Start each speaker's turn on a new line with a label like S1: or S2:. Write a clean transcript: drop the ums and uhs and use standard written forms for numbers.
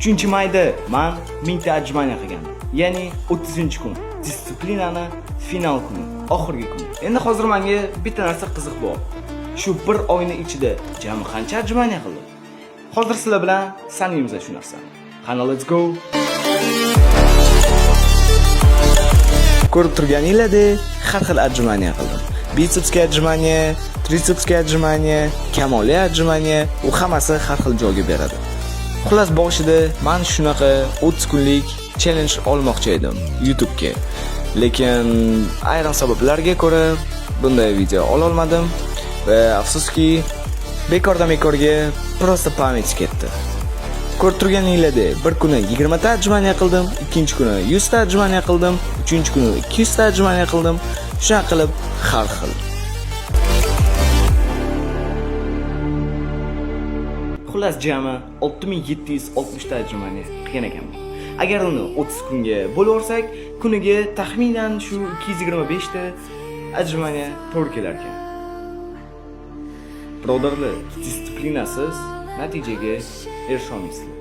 S1: 3-mayda men 1000 ta ajmaniya qilgandim. Ya'ni 30-kun, disiplinani final kuni, oxirgi kun. Endi hozir menga bitta narsa qiziq bo'lyapti. Shu bir oyning ichida jami qancha ajmaniya qildim? Hozir sizlar bilan sanaymiz shu narsani. Qani, let's go. Ko'rib turganinglardek, har xil ajmaniya qildim. Bitsepsga ajmaniya, tritsepsga ajmaniya, kamoliy ajmaniya, u hammasi har xil joyga beradi. Xullas boshida men shunaqa 30 kunlik challenge olmoqchi edim YouTube ga. Lekin ayrim sabablarga ko'ra bunday video ola olmadim va afsuski bekorga prosta pamyat ketdi. Ko'rib turganinglardek, bir kuni 20 ta ajmaniya qildim, ikkinchi kuni 100 ta ajmaniya qildim, uchinchi kuni 200 ta ajmaniya qildim. Shunaqa qilib har xil. Xullas jami 6760 ta ajmaniya qilgan ekanman. Agar uni 30 kunga bo'lib olsak, kuniga taxminan shu 225 ta ajmaniya to'g'ri kelar ekan. Birodarlar, disiplinasiz natijaga erisha olmaysizlar.